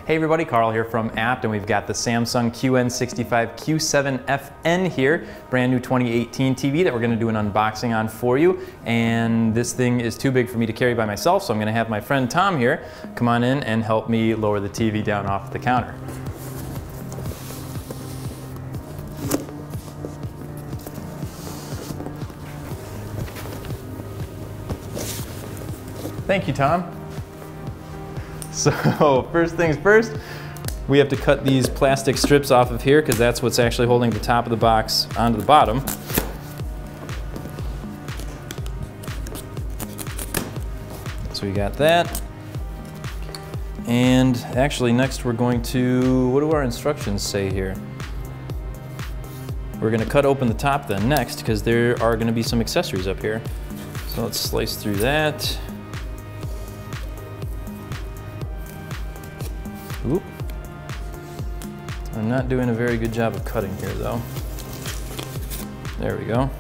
Hey everybody, Carl here from Apt, and we've got the Samsung QN65Q7FN here, brand new 2018 TV that we're going to do an unboxing on for you. And this thing is too big for me to carry by myself, so I'm going to have my friend Tom here come on in and help me lower the TV down off the counter. Thank you, Tom. So first things first, we have to cut these plastic strips off of here because that's what's actually holding the top of the box onto the bottom. So we got that. And actually next we're going to, what do our instructions say here? We're going to cut open the top then next because there are going to be some accessories up here. So let's slice through that. Oop. I'm not doing a very good job of cutting here though. There we go.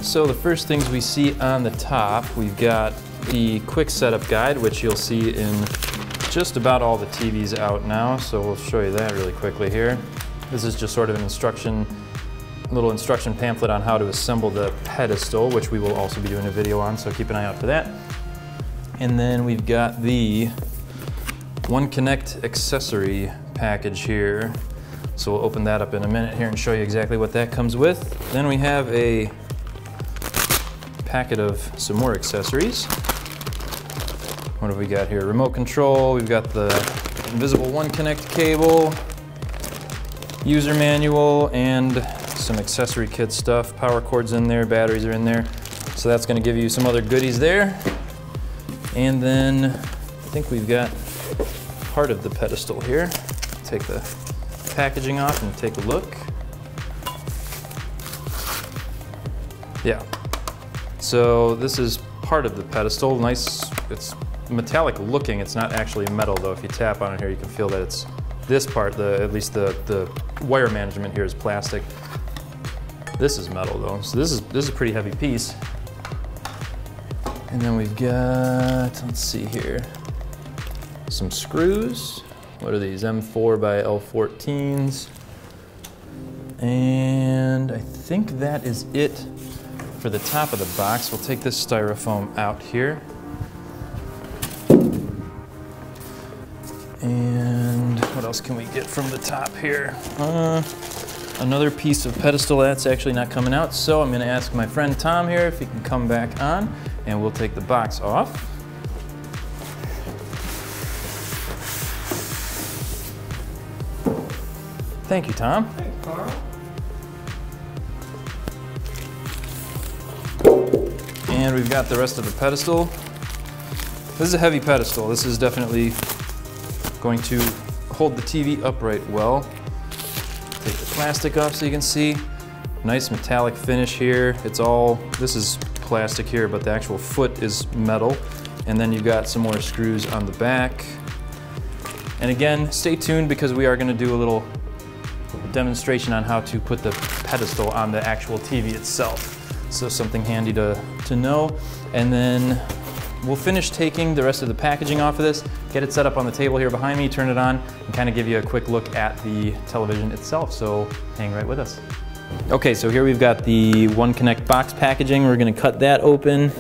So the first things we see on the top, we've got the quick setup guide, which you'll see in just about all the TVs out now. So we'll show you that really quickly here. This is just sort of an little instruction pamphlet on how to assemble the pedestal, which we will also be doing a video on, so keep an eye out for that. And then we've got the One Connect accessory package here. So we'll open that up in a minute here and show you exactly what that comes with. Then we have a packet of some more accessories. What have we got here? Remote control, we've got the invisible One Connect cable, user manual, and some accessory kit stuff. Power cords in there, batteries are in there. So that's going to give you some other goodies there. And then I think we've got part of the pedestal here. Take the packaging off and take a look. Yeah. So this is part of the pedestal. Nice, it's metallic looking. It's not actually metal though. If you tap on it here, you can feel that it's this part, at least the wire management here is plastic. This is metal though, so this is a pretty heavy piece. And then we've got, let's see here, some screws. What are these? M4 by L14s. And I think that is it for the top of the box. We'll take this styrofoam out here. And what else can we get from the top here? Another piece of pedestal that's actually not coming out, so I'm going to ask my friend Tom here if he can come back on, and we'll take the box off. Thank you, Tom. Thanks, Carl. And we've got the rest of the pedestal. This is a heavy pedestal. This is definitely going to hold the TV upright well. Take the plastic off so you can see. Nice metallic finish here. This is plastic here, but the actual foot is metal. And then you've got some more screws on the back. And again, stay tuned because we are going to do a little demonstration on how to put the pedestal on the actual TV itself. So something handy to know. And then we'll finish taking the rest of the packaging off of this, get it set up on the table here behind me, turn it on, and kind of give you a quick look at the television itself, so hang right with us. Okay, so here we've got the One Connect box packaging. We're going to cut that open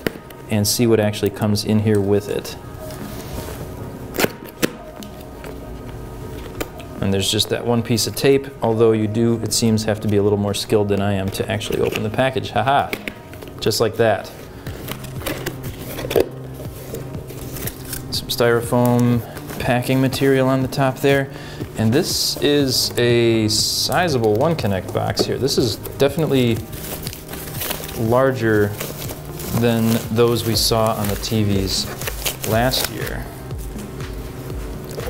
and see what actually comes in here with it. And there's just that one piece of tape, although you do, it seems, have to be a little more skilled than I am to actually open the package. Haha, just like that. Some styrofoam packing material on the top there. And this is a sizable One Connect box here. This is definitely larger than those we saw on the TVs last year.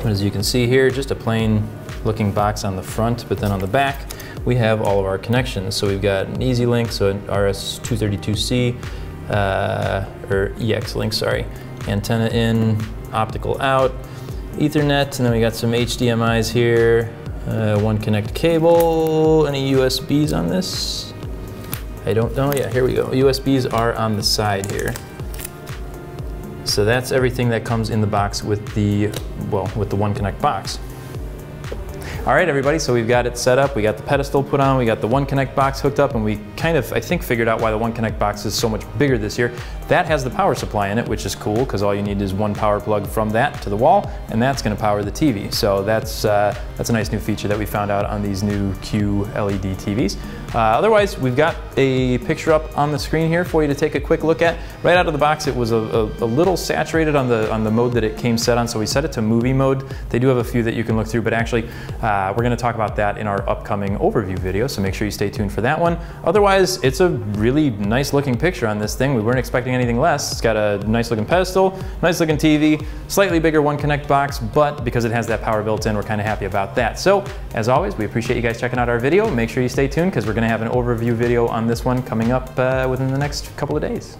But as you can see here, just a plain looking box on the front, but then on the back we have all of our connections. So we've got an Easy Link, so an RS-232C, or EX Link, sorry. Antenna in, optical out, Ethernet, and then we got some HDMIs here, One Connect cable, any USBs on this? I don't know, yeah, here we go. USBs are on the side here. So that's everything that comes in the box with the, well, with the One Connect box. All right, everybody, so we've got it set up. We got the pedestal put on, we got the One Connect box hooked up, and we kind of, I think, figured out why the One Connect box is so much bigger this year. That has the power supply in it, which is cool, because all you need is one power plug from that to the wall, and that's gonna power the TV. So that's a nice new feature that we found out on these new QLED TVs. Otherwise, we've got a picture up on the screen here for you to take a quick look at. Right out of the box, it was a little saturated on the mode that it came set on, so we set it to movie mode. They do have a few that you can look through, but actually, we're gonna talk about that in our upcoming overview video, so make sure you stay tuned for that one. Otherwise, it's a really nice looking picture on this thing. We weren't expecting anything less. It's got a nice looking pedestal, nice looking TV, slightly bigger One Connect box, but because it has that power built in, we're kind of happy about that. So, as always, we appreciate you guys checking out our video. Make sure you stay tuned, because we're gonna have an overview video on this one coming up within the next couple of days.